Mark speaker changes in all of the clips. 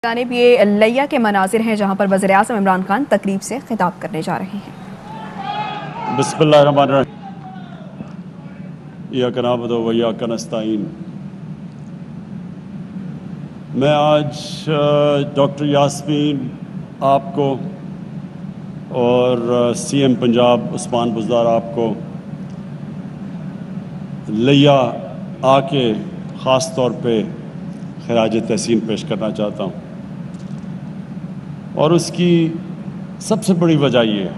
Speaker 1: جانب یہ لیا کے مناظر ہیں جہاں پر وزیر اعظم عمران خان تقریب سے خطاب کرنے جا رہے ہیں۔
Speaker 2: بسم اللہ الرحمن الرحیم۔ ایاک نعبد و ایاک نستعین۔ میں آج ڈاکٹر یاسمین آپ کو اور سی ایم پنجاب عثمان بزدار آپ کو لیا آ کے خاص طور پہ خراج تحسین پیش کرنا چاہتا ہوں، اور اس کی سب سے بڑی وجہ یہ ہے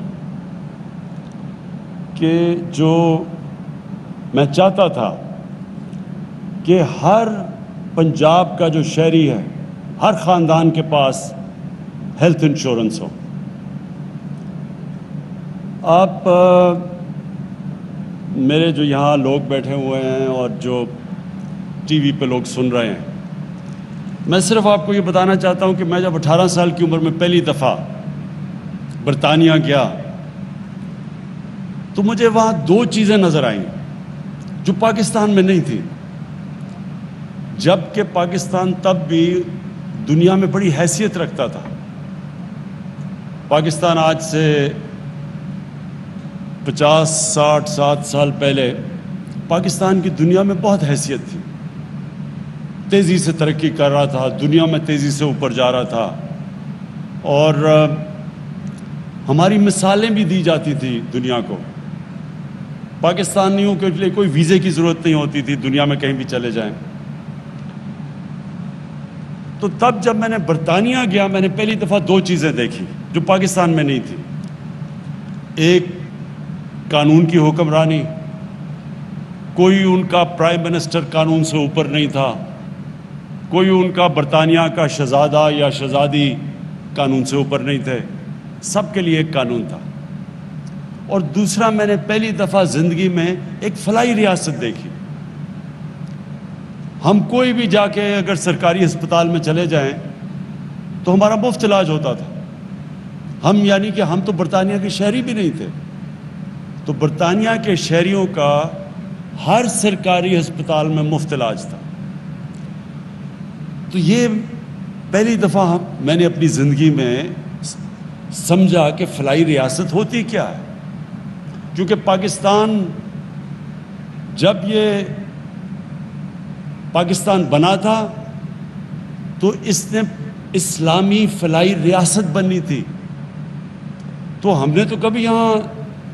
Speaker 2: کہ جو میں چاہتا تھا کہ ہر پنجاب کا جو شہری ہے، ہر خاندان کے پاس ہیلتھ انشورنس ہو۔ آپ میرے جو یہاں لوگ بیٹھے ہوئے ہیں اور جو ٹی وی پہ لوگ سن رہے ہیں، میں صرف آپ کو یہ بتانا چاہتا ہوں کہ میں جب 18 سال کی عمر میں پہلی دفعہ برطانیہ گیا تو مجھے وہاں دو چیزیں نظر آئیں جو پاکستان میں نہیں تھی، جبکہ پاکستان تب بھی دنیا میں بڑی حیثیت رکھتا تھا۔ پاکستان آج سے 50 60 7 سال پہلے پاکستان کی دنیا میں بہت حیثیت تھی، تیزی سے ترقی کر رہا تھا، دنیا میں تیزی سے اوپر جا رہا تھا، اور ہماری مثالیں بھی دی جاتی تھی دنیا کو۔ پاکستانیوں کے لیے کوئی ویزے کی ضرورت نہیں ہوتی تھی، دنیا میں کہیں بھی چلے جائیں۔ تو تب جب میں نے برطانیہ گیا، میں نے پہلی دفعہ دو چیزیں دیکھی جو پاکستان میں نہیں تھی۔ ایک، قانون کی حکمرانی، کوئی ان کا پرائم منسٹر قانون سے اوپر نہیں تھا، کوئی ان کا برطانیہ کا شہزادہ یا شہزادی قانون سے اوپر نہیں تھے، سب کے لیے ایک قانون تھا۔ اور دوسرا، میں نے پہلی دفعہ زندگی میں ایک فلاحی ریاست دیکھی۔ ہم کوئی بھی جا کے اگر سرکاری ہسپتال میں چلے جائیں تو ہمارا مفت علاج ہوتا تھا۔ ہم یعنی کہ ہم تو برطانیہ کے شہری بھی نہیں تھے، تو برطانیہ کے شہریوں کا ہر سرکاری ہسپتال میں مفت علاج تھا۔ تو یہ پہلی دفعہ میں نے اپنی زندگی میں سمجھا کہ فلاحی ریاست ہوتی کیا ہے، کیونکہ پاکستان جب یہ پاکستان بنا تھا تو اس نے اسلامی فلاحی ریاست بنی تھی، تو ہم نے تو کبھی یہاں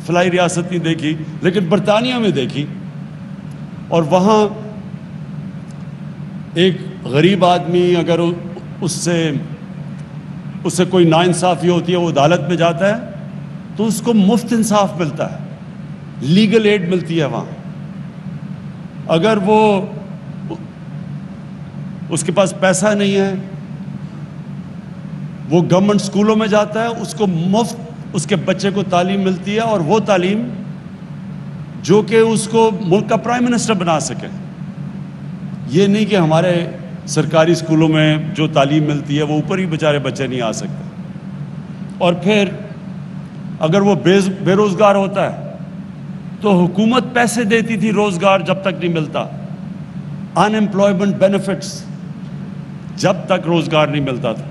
Speaker 2: فلاحی ریاست نہیں دیکھی، لیکن برطانیہ میں دیکھی۔ اور وہاں ایک غریب آدمی اگر اس سے کوئی ناانصافی ہوتی ہے، وہ عدالت میں جاتا ہے تو اس کو مفت انصاف ملتا ہے، لیگل ایڈ ملتی ہے وہاں۔ اگر اس کے پاس پیسہ نہیں ہے، وہ گورنمنٹ اسکولوں میں جاتا ہے، اس کو مفت اس کے بچے کو تعلیم ملتی ہے، اور وہ تعلیم جو کہ اس کو ملک کا پرائم منسٹر بنا سکے۔ یہ نہیں کہ ہمارے سرکاری اسکولوں میں جو تعلیم ملتی ہے وہ اوپر ہی بیچارے بچے نہیں آ سکتے۔ اور پھر اگر وہ بے روزگار ہوتا ہے تو حکومت پیسے دیتی تھی روزگار جب تک نہیں ملتا، ان ایمپلائمنٹ بینیفٹس جب تک روزگار نہیں ملتا تھا۔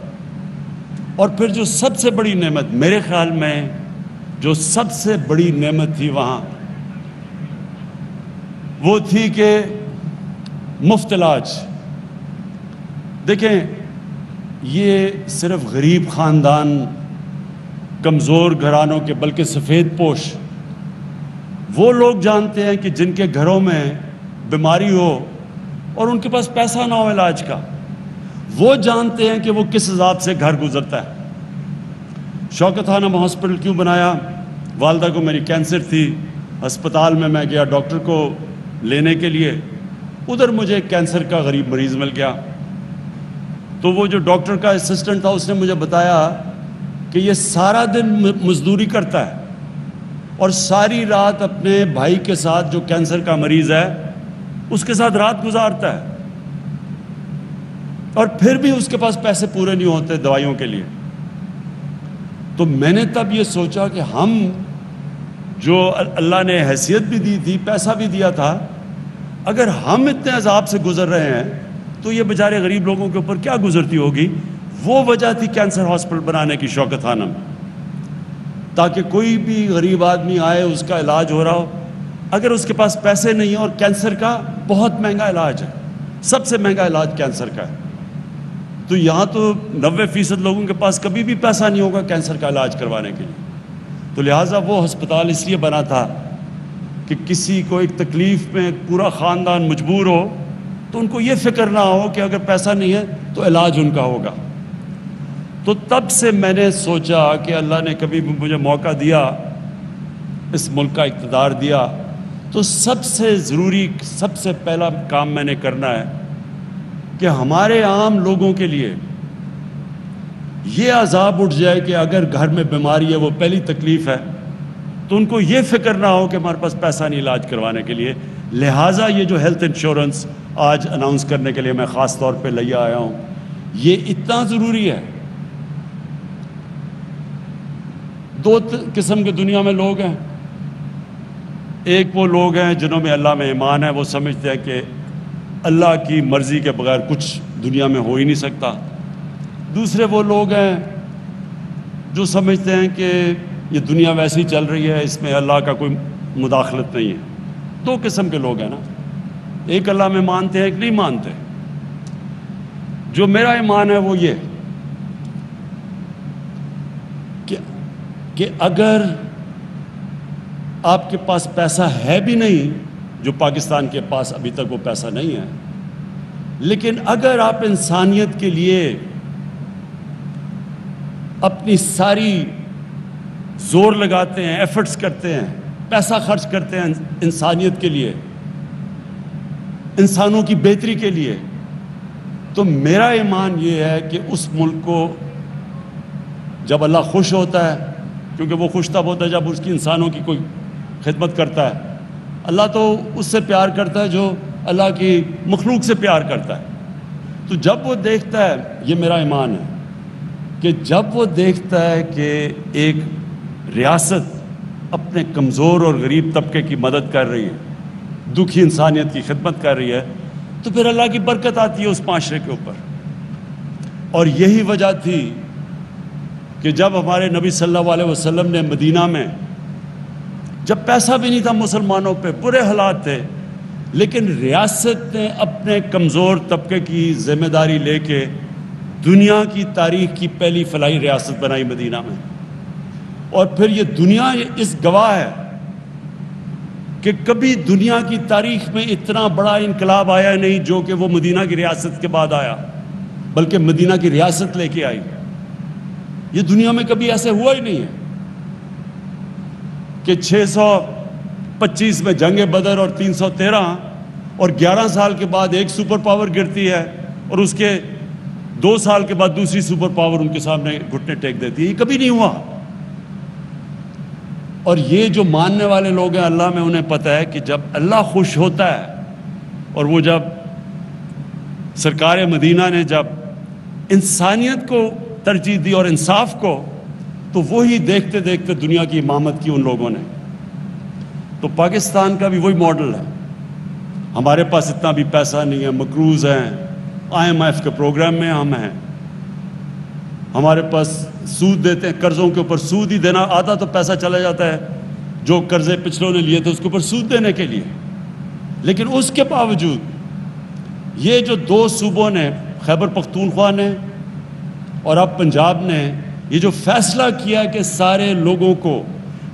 Speaker 2: اور پھر جو سب سے بڑی نعمت، میرے خیال میں جو سب سے بڑی نعمت تھی وہاں، وہ تھی کہ مفت علاج۔ دیکھیں، یہ صرف غریب خاندان، کمزور گھرانوں کے، بلکہ سفید پوش وہ لوگ جانتے ہیں کہ جن کے گھروں میں بیماری ہو اور ان کے پاس پیسہ نہ ہو علاج کا، وہ جانتے ہیں کہ وہ کس حساب سے گھر گزرتا ہے۔ شوکت خانم ہاسپٹل کیوں بنایا؟ والدہ کو میری کینسر تھی، ہسپتال میں گیا ڈاکٹر کو لینے کے لیے، ادھر مجھے کینسر کا غریب مریض مل گیا۔ تو وہ جو ڈاکٹر کا اسسٹنٹ تھا، اس نے مجھے بتایا کہ یہ سارا دن مزدوری کرتا ہے اور ساری رات اپنے بھائی کے ساتھ جو کینسر کا مریض ہے اس کے ساتھ رات گزارتا ہے، اور پھر بھی اس کے پاس پیسے پورے نہیں ہوتے دوائیوں کے لیے۔ تو میں نے تب یہ سوچا کہ ہم جو اللہ نے حیثیت بھی دی تھی، پیسہ بھی دیا تھا، اگر ہم اتنے عذاب سے گزر رہے ہیں تو یہ بیچارے غریب لوگوں کے اوپر کیا گزرتی ہوگی۔ وہ وجہ تھی کینسر ہاسپٹل بنانے کی شوکت خانہ میں، تاکہ کوئی بھی غریب آدمی آئے، اس کا علاج ہو رہا ہو، اگر اس کے پاس پیسے نہیں ہیں، اور کینسر کا بہت مہنگا علاج ہے، سب سے مہنگا علاج کینسر کا ہے، تو یہاں تو 90% لوگوں کے پاس کبھی بھی پیسہ نہیں ہوگا کینسر کا علاج کروانے کے لیے، تو لہٰذا وہ ہسپتال اس لیے بنا تھا کہ کسی کو ایک تکلیف میں پورا خاندان مجبور ہو تو ان کو یہ فکر نہ ہو کہ اگر پیسہ نہیں ہے تو علاج ان کا ہوگا۔ تو تب سے میں نے سوچا کہ اللہ نے کبھی بھی مجھے موقع دیا، اس ملک کا اقتدار دیا، تو سب سے ضروری، سب سے پہلا کام میں نے کرنا ہے کہ ہمارے عام لوگوں کے لیے یہ عذاب اٹھ جائے کہ اگر گھر میں بیماری ہے، وہ پہلی تکلیف ہے، تو ان کو یہ فکر نہ ہو کہ ہمارے پاس پیسہ نہیں علاج کروانے کے لیے۔ لہٰذا یہ جو ہیلتھ انشورنس آج اناؤنس کرنے کے لیے میں خاص طور پہ لے آیا ہوں، یہ اتنا ضروری ہے۔ دو قسم کے دنیا میں لوگ ہیں، ایک وہ لوگ ہیں جنہوں میں اللہ میں ایمان ہے، وہ سمجھتے ہیں کہ اللہ کی مرضی کے بغیر کچھ دنیا میں ہو ہی نہیں سکتا۔ دوسرے وہ لوگ ہیں جو سمجھتے ہیں کہ یہ دنیا ویسے ہی چل رہی ہے، اس میں اللہ کا کوئی مداخلت نہیں ہے۔ دو قسم کے لوگ ہیں نا، ایک اللہ میں مانتے ہیں، ایک نہیں مانتے۔ جو میرا ایمان ہے وہ یہ کہ اگر آپ کے پاس پیسہ ہے بھی نہیں، جو پاکستان کے پاس ابھی تک وہ پیسہ نہیں ہے، لیکن اگر آپ انسانیت کے لیے اپنی ساری زور لگاتے ہیں، ایفرٹس کرتے ہیں، پیسہ خرچ کرتے ہیں انسانیت کے لیے، انسانوں کی بہتری کے لیے، تو میرا ایمان یہ ہے کہ اس ملک کو جب اللہ خوش ہوتا ہے، کیونکہ وہ خوش تب ہوتا ہے جب اس کی انسانوں کی کوئی خدمت کرتا ہے، اللہ تو اس سے پیار کرتا ہے جو اللہ کی مخلوق سے پیار کرتا ہے، تو جب وہ دیکھتا ہے، یہ میرا ایمان ہے کہ جب وہ دیکھتا ہے کہ ایک ریاست اپنے کمزور اور غریب طبقے کی مدد کر رہی ہے، دکھی انسانیت کی خدمت کر رہی ہے، تو پھر اللہ کی برکت آتی ہے اس معاشرے کے اوپر۔ اور یہی وجہ تھی کہ جب ہمارے نبی صلی اللہ علیہ وسلم نے مدینہ میں، جب پیسہ بھی نہیں تھا مسلمانوں پہ، برے حالات تھے، لیکن ریاست نے اپنے کمزور طبقے کی ذمہ داری لے کے دنیا کی تاریخ کی پہلی فلاحی ریاست بنائی مدینہ میں، اور پھر یہ دنیا اس گواہ ہے کہ کبھی دنیا کی تاریخ میں اتنا بڑا انقلاب آیا نہیں جو کہ وہ مدینہ کی ریاست کے بعد آیا، بلکہ مدینہ کی ریاست لے کے آئی۔ یہ دنیا میں کبھی ایسے ہوا ہی نہیں ہے کہ 625 میں جنگ بدر اور 313 اور 11 سال کے بعد ایک سپر پاور گرتی ہے اور اس کے 2 سال کے بعد دوسری سپر پاور ان کے سامنے گھٹنے ٹیک دیتی ہے۔ یہ کبھی نہیں ہوا۔ اور یہ جو ماننے والے لوگ ہیں اللہ میں، انہیں پتہ ہے کہ جب اللہ خوش ہوتا ہے، اور وہ جب سرکار مدینہ نے جب انسانیت کو ترجیح دی اور انصاف کو، تو وہی دیکھتے دیکھتے دنیا کی امامت کی ان لوگوں نے۔ تو پاکستان کا بھی وہی ماڈل ہے۔ ہمارے پاس اتنا بھی پیسہ نہیں ہے، مقروض ہیں، IMF کے پروگرام میں ہم ہیں، ہمارے پاس سود دیتے ہیں، قرضوں کے اوپر سود ہی دینا، آدھا تو پیسہ چلا جاتا ہے جو قرضے پچھلوں نے لیے تھے اس کے اوپر سود دینے کے لیے۔ لیکن اس کے باوجود یہ جو 2 صوبوں نے، خیبر پختونخوا نے اور اب پنجاب نے، یہ جو فیصلہ کیا کہ سارے لوگوں کو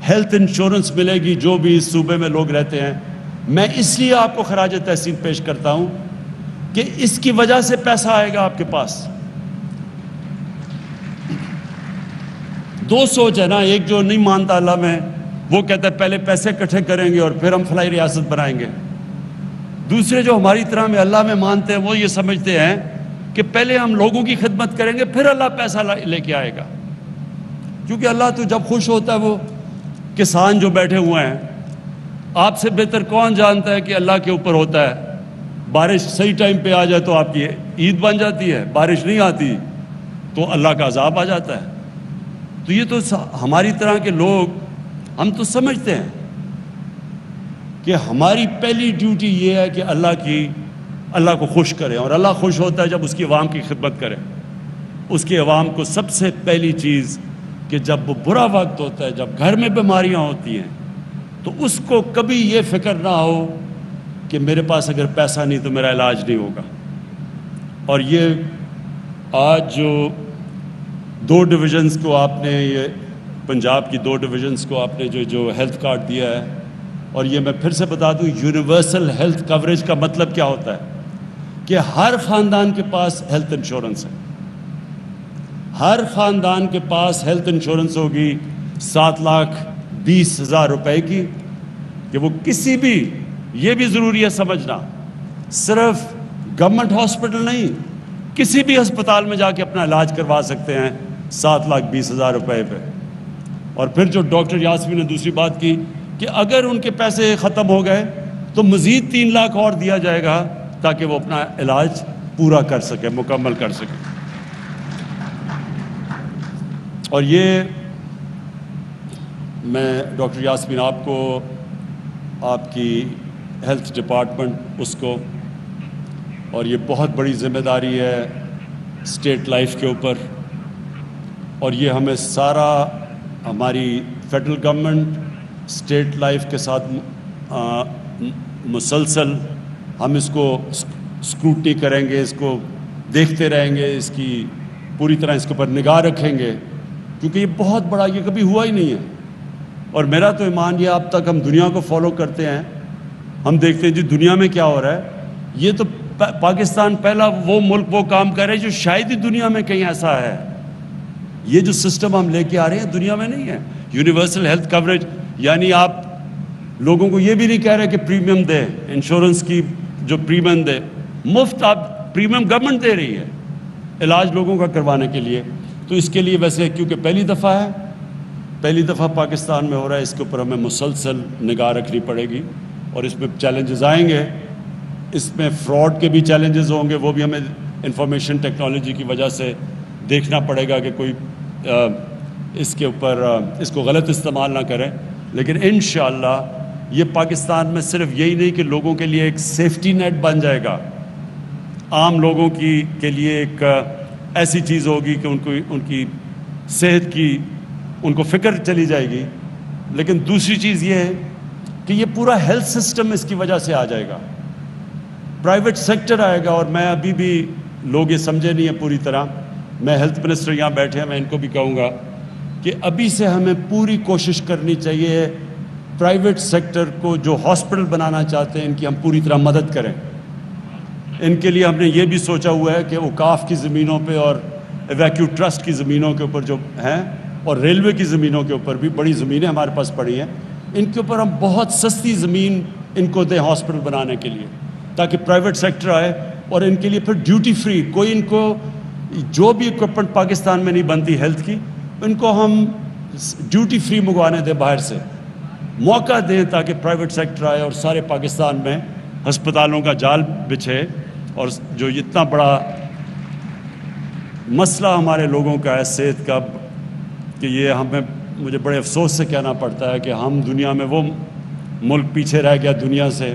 Speaker 2: ہیلتھ انشورنس ملے گی جو بھی اس صوبے میں لوگ رہتے ہیں، میں اس لیے آپ کو خراج تحسین پیش کرتا ہوں کہ اس کی وجہ سے پیسہ آئے گا آپ کے پاس۔ 2 سوچ ہے نا، ایک جو نہیں مانتا اللہ میں، وہ کہتا ہے پہلے پیسے اکٹھے کریں گے اور پھر ہم فلاحی ریاست بنائیں گے۔ دوسرے جو ہماری طرح میں اللہ میں مانتے ہیں، وہ یہ سمجھتے ہیں کہ پہلے ہم لوگوں کی خدمت کریں گے پھر اللہ پیسہ لے کے آئے گا، کیونکہ اللہ تو جب خوش ہوتا ہے، وہ کسان جو بیٹھے ہوئے ہیں، آپ سے بہتر کون جانتا ہے کہ اللہ کے اوپر ہوتا ہے، بارش صحیح ٹائم پہ آ جائے تو آپ کی عید بن جاتی ہے، بارش نہیں آتی تو اللہ کا عذاب آ جاتا ہے۔ تو یہ تو ہماری طرح کے لوگ، ہم تو سمجھتے ہیں کہ ہماری پہلی ڈیوٹی یہ ہے کہ اللہ کو خوش کریں، اور اللہ خوش ہوتا ہے جب اس کی عوام کی خدمت کریں۔ اس کے عوام کو سب سے پہلی چیز کہ جب وہ برا وقت ہوتا ہے، جب گھر میں بیماریاں ہوتی ہیں، تو اس کو کبھی یہ فکر نہ ہو کہ میرے پاس اگر پیسہ نہیں تو میرا علاج نہیں ہوگا۔ اور یہ آج جو 2 ڈویژنز کو آپ نے، یہ پنجاب کی 2 ڈویژنز کو آپ نے جو ہیلتھ کارڈ دیا ہے، اور یہ میں پھر سے بتا دوں، یونیورسل ہیلتھ کوریج کا مطلب کیا ہوتا ہے کہ ہر خاندان کے پاس ہیلتھ انشورنس ہے، ہر خاندان کے پاس ہیلتھ انشورنس ہوگی 7,20,000 روپے کی، کہ وہ کسی بھی، یہ بھی ضروری ہے سمجھنا، صرف گورنمنٹ ہاسپٹل نہیں، کسی بھی ہسپتال میں جا کے اپنا علاج کروا سکتے ہیں 7,20,000 روپے پہ۔ اور پھر جو ڈاکٹر یاسمین نے دوسری بات کی کہ اگر ان کے پیسے ختم ہو گئے تو مزید 3 لاکھ اور دیا جائے گا تاکہ وہ اپنا علاج پورا کر سکے، مکمل کر سکے۔ اور یہ میں ڈاکٹر یاسمین آپ کو، آپ کی ہیلتھ ڈپارٹمنٹ اس کو، اور یہ بہت بڑی ذمہ داری ہے اسٹیٹ لائف کے اوپر، اور یہ ہمیں سارا، ہماری فیڈرل گورنمنٹ اسٹیٹ لائف کے ساتھ مسلسل ہم اس کو اسکروٹنی کریں گے، اس کو دیکھتے رہیں گے، اس کی پوری طرح اس کے اوپر نگاہ رکھیں گے، کیونکہ یہ بہت بڑا، یہ کبھی ہوا ہی نہیں ہے۔ اور میرا تو ایمان یہ، اب تک ہم دنیا کو فالو کرتے ہیں، ہم دیکھتے ہیں جی دنیا میں کیا ہو رہا ہے، یہ تو پاکستان پہلا وہ ملک وہ کام کر رہے ہیں جو شاید ہی دنیا میں کہیں ایسا ہے۔ یہ جو سسٹم ہم لے کے آ رہے ہیں دنیا میں نہیں ہے، یونیورسل ہیلتھ کوریج، یعنی آپ لوگوں کو یہ بھی نہیں کہہ رہے کہ پریمیم دے، انشورنس کی جو پریمیم دے، مفت آپ پریمیم گورنمنٹ دے رہی ہے علاج لوگوں کا کروانے کے لیے۔ تو اس کے لیے ویسے کیونکہ پہلی دفعہ پاکستان میں ہو رہا ہے، اس کے اوپر ہمیں مسلسل نگاہ رکھنی پڑے گی، اور اس میں چیلنجز آئیں گے، اس میں فراڈ کے بھی چیلنجز ہوں گے، وہ بھی ہمیں انفارمیشن ٹیکنالوجی کی وجہ سے دیکھنا پڑے گا کہ کوئی اس کے اوپر اس کو غلط استعمال نہ کرے۔ لیکن انشاءاللہ یہ پاکستان میں صرف یہی نہیں کہ لوگوں کے لیے ایک سیفٹی نیٹ بن جائے گا، عام لوگوں کے لیے ایک ایسی چیز ہوگی کہ ان کی صحت کی ان کو فکر چلی جائے گی، لیکن دوسری چیز یہ ہے کہ یہ پورا ہیلتھ سسٹم اس کی وجہ سے آ جائے گا، پرائیویٹ سیکٹر آئے گا۔ اور میں ابھی بھی، لوگ یہ سمجھے نہیں ہیں پوری طرح، میں ہیلتھ منسٹر یہاں بیٹھے ہیں، میں ان کو بھی کہوں گا کہ ابھی سے ہمیں پوری کوشش کرنی چاہیے پرائیویٹ سیکٹر کو جو ہاسپٹل بنانا چاہتے ہیں ان کی ہم پوری طرح مدد کریں۔ ان کے لیے ہم نے یہ بھی سوچا ہوا ہے کہ اوقاف کی زمینوں پہ اور ایویکیو ٹرسٹ کی زمینوں کے اوپر جو ہیں، اور ریلوے کی زمینوں کے اوپر بھی بڑی زمینیں ہمارے پاس پڑی ہیں، ان کے اوپر ہم بہت سستی زمین ان کو دیں ہاسپٹل بنانے کے لیے، تاکہ پرائیویٹ سیکٹر آئے، اور ان کے لیے پھر ڈیوٹی فری، کوئی ان کو جو بھی اکوپمنٹ پاکستان میں نہیں بنتی ہیلتھ کی، ان کو ہم ڈیوٹی فری منگوانے دیں باہر سے، موقع دیں تاکہ پرائیویٹ سیکٹر آئے اور سارے پاکستان میں ہسپتالوں کا جال بچھے۔ اور جو اتنا بڑا مسئلہ ہمارے لوگوں کا ہے صحت کا، کہ یہ مجھے بڑے افسوس سے کہنا پڑتا ہے کہ ہم دنیا میں وہ ملک پیچھے رہ گیا دنیا سے،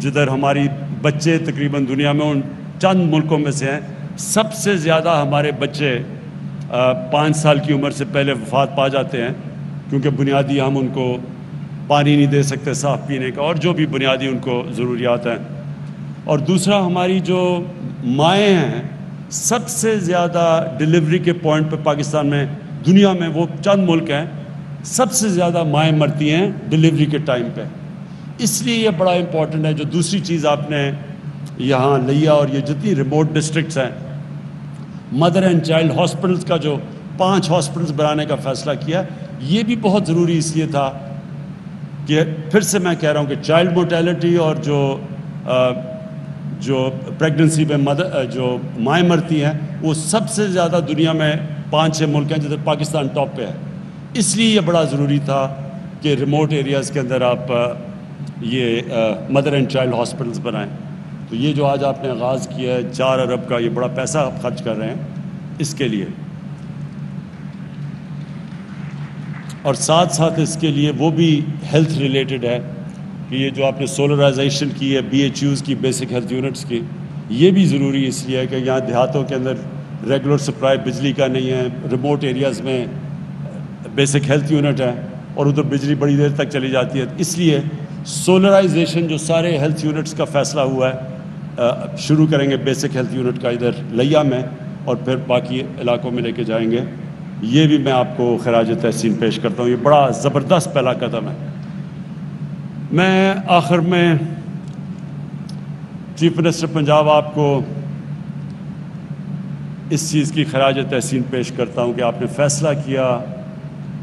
Speaker 2: جدھر ہماری بچے تقریباً دنیا میں ان چند ملکوں میں سے ہیں، سب سے زیادہ ہمارے بچے 5 سال کی عمر سے پہلے وفات پا جاتے ہیں، کیونکہ بنیادی ہم ان کو پانی نہیں دے سکتے صاف پینے کا، اور جو بھی بنیادی ان کو ضروریات ہیں۔ اور دوسرا، ہماری جو مائیں ہیں، سب سے زیادہ ڈیلیوری کے پوائنٹ پہ پاکستان میں، دنیا میں وہ چند ملک ہیں، سب سے زیادہ مائیں مرتی ہیں ڈیلیوری کے ٹائم پہ۔ اس لیے یہ بڑا امپورٹنٹ ہے۔ جو دوسری چیز آپ نے یہاں لیا، اور یہ جتنی ریموٹ ڈسٹرکٹس ہیں، مدر اینڈ چائلڈ ہاسپٹلس کا جو 5 ہاسپٹلس بنانے کا فیصلہ کیا، یہ بھی بہت ضروری اس لیے تھا کہ پھر سے میں کہہ رہا ہوں کہ چائلڈ مورٹیلٹی اور جو پریگننسی میں جو مائیں مرتی ہیں، وہ سب سے زیادہ دنیا میں 5-6 ملک ہیں جدھر پاکستان ٹاپ پہ ہے۔ اس لیے یہ بڑا ضروری تھا کہ ریموٹ ایریاز کے اندر آپ یہ مدر اینڈ چائلڈ ہاسپٹلس بنائیں۔ تو یہ جو آج آپ نے آغاز کیا ہے 4 ارب کا، یہ بڑا پیسہ آپ خرچ کر رہے ہیں اس کے لیے، اور ساتھ اس کے لیے وہ بھی ہیلتھ ریلیٹڈ ہے کہ یہ جو آپ نے سولرائزیشن کی ہے BHUs کی، بیسک ہیلتھ یونٹس کی، یہ بھی ضروری اس لیے ہے کہ یہاں دیہاتوں کے اندر ریگولر سپلائی بجلی کا نہیں ہے، ریموٹ ایریاز میں بیسک ہیلتھ یونٹ ہے اور ادھر بجلی بڑی دیر تک چلی جاتی ہے. اس لیے سولرائزیشن جو سارے ہیلتھ یونٹس کا فیصلہ ہوا ہے، شروع کریں گے بیسک ہیلتھ یونٹ کا ادھر لیا میں، اور پھر باقی علاقوں میں لے کے جائیں گے. یہ بھی میں آپ کو خراج تحسین پیش کرتا ہوں. یہ بڑا زبردست پہلا قدم ہے. میں آخر میں چیف منسٹر پنجاب آپ کو اس چیز کی خراج تحسین پیش کرتا ہوں کہ آپ نے فیصلہ کیا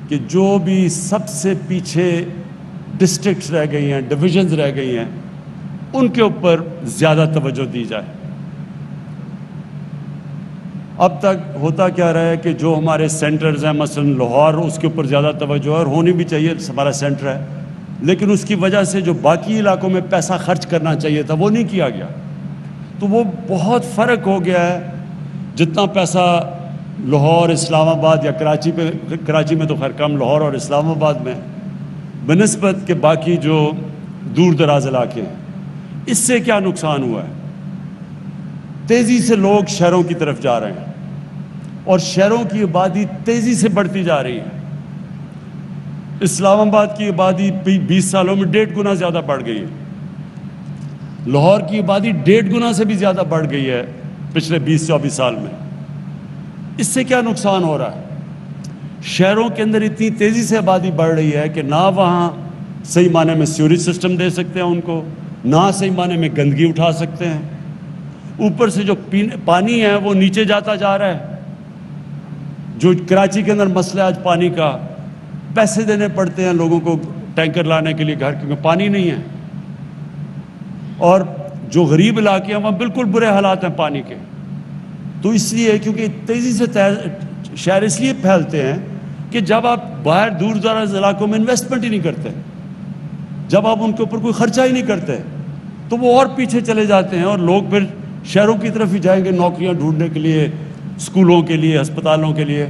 Speaker 2: کہ جو بھی سب سے پیچھے ڈسٹرکٹس رہ گئی ہیں، ڈویژنز رہ گئی ہیں، ان کے اوپر زیادہ توجہ دی جائے. اب تک ہوتا کیا رہا ہے کہ جو ہمارے سینٹرز ہیں، مثلا لاہور، اس کے اوپر زیادہ توجہ ہے اور ہونی بھی چاہیے، ہمارا سینٹر ہے، لیکن اس کی وجہ سے جو باقی علاقوں میں پیسہ خرچ کرنا چاہیے تھا وہ نہیں کیا گیا. تو وہ بہت فرق ہو گیا ہے. جتنا پیسہ لاہور، اسلام آباد یا کراچی میں تو خیر کم، لاہور اور اسلام آباد میں بنسبت کے باقی جو دور دراز علاقے ہیں، اس سے کیا نقصان ہوا ہے؟ تیزی سے لوگ شہروں کی طرف جا رہے ہیں اور شہروں کی آبادی تیزی سے بڑھتی جا رہی ہے. اسلام آباد کی آبادی 20 سالوں میں 1.5 گنا زیادہ بڑھ گئی ہے. لاہور کی آبادی 1.5 گنا سے بھی زیادہ بڑھ گئی ہے پچھلے 20-24 سال میں. اس سے کیا نقصان ہو رہا ہے؟ شہروں کے اندر اتنی تیزی سے آبادی بڑھ رہی ہے کہ نہ وہاں صحیح معنی میں سیوریج سسٹم دے سکتے ہیں ان کو، نہ صحیح معنی میں گندگی اٹھا سکتے ہیں. اوپر سے جو پانی ہے وہ نیچے جاتا جا رہا ہے. جو کراچی کے اندر مسئلہ آج پانی کا، پیسے دینے پڑتے ہیں لوگوں کو ٹینکر لانے کے لیے گھر، کیونکہ پانی نہیں ہے. اور جو غریب علاقے ہیں وہاں بالکل برے حالات ہیں پانی کے. تو اس لیے کیونکہ تیزی سے شہر اس لیے پھیلتے ہیں کہ جب آپ باہر دور دراز علاقوں میں انویسٹمنٹ ہی نہیں کرتے، جب آپ ان کے اوپر کوئی خرچہ ہی نہیں کرتے، تو وہ اور پیچھے چلے جاتے ہیں اور لوگ پھر شہروں کی طرف ہی جائیں گے نوکریاں ڈھونڈنے کے لیے، اسکولوں کے لیے، ہسپتالوں کے لیے.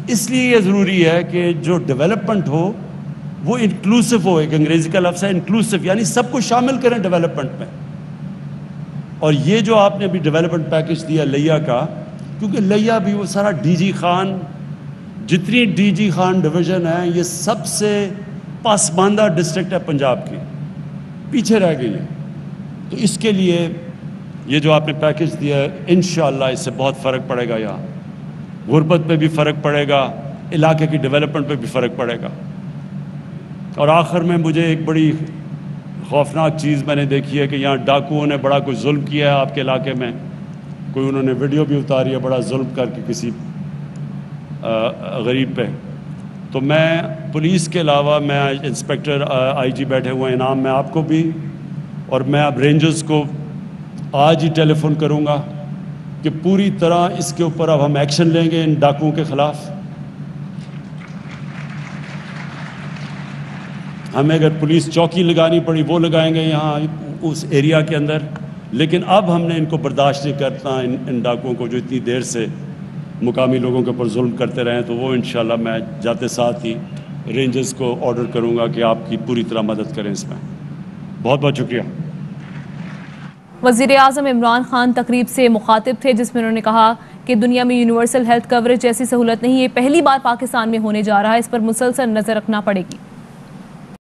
Speaker 2: اس لیے یہ ضروری ہے کہ جو ڈیولپمنٹ ہو وہ انکلوسیو ہو. ایک انگریزی کا لفظ ہے انکلوسیو، یعنی سب کو شامل کریں ڈیولپمنٹ میں. اور یہ جو آپ نے ابھی ڈیولپمنٹ پیکج دیا لیا کا، کیونکہ لیا بھی وہ سارا ڈی جی خان، جتنی ڈی جی خان ڈویژن ہے، یہ سب سے پسماندہ ڈسٹرکٹ ہے پنجاب کی، پیچھے رہ گئی ہے. تو اس کے لیے یہ جو آپ نے پیکج دیا ہے، انشاءاللہ اس سے بہت فرق پڑے گا. یہاں غربت پہ بھی فرق پڑے گا، علاقے کی ڈیولپمنٹ پہ بھی فرق پڑے گا. اور آخر میں مجھے ایک بڑی خوفناک چیز میں نے دیکھی ہے کہ یہاں ڈاکوؤں نے بڑا کچھ ظلم کیا ہے آپ کے علاقے میں. کوئی انہوں نے ویڈیو بھی اتاری ہے بڑا ظلم کر کے کسی غریب پہ. تو میں پولیس کے علاوہ، میں انسپیکٹر آئی جی بیٹھے ہوئے ہیں انعام میں آپ کو بھی، اور میں اب رینجرز کو آج ہی ٹیلی فون کروں گا کہ پوری طرح اس کے اوپر اب ہم ایکشن لیں گے ان ڈاکوؤں کے خلاف. ہمیں اگر پولیس چوکی لگانی پڑی وہ لگائیں گے یہاں اس ایریا کے اندر، لیکن اب ہم نے ان کو برداشت نہیں کرتا، ان ڈاکوؤں کو جو اتنی دیر سے مقامی لوگوں کے اوپر ظلم کرتے رہے. تو وہ انشاءاللہ میں جاتے ساتھ ہی رینجرز کو آرڈر کروں گا کہ آپ کی پوری طرح مدد کریں اس میں. بہت بہت شکریہ.
Speaker 3: وزیر اعظم عمران خان تقریب سے مخاطب تھے، جس میں انہوں نے کہا کہ دنیا میں یونیورسل ہیلتھ کوریج جیسی سہولت نہیں، یہ پہلی بار پاکستان میں ہونے جا رہا ہے، اس پر مسلسل نظر رکھنا پڑے گی.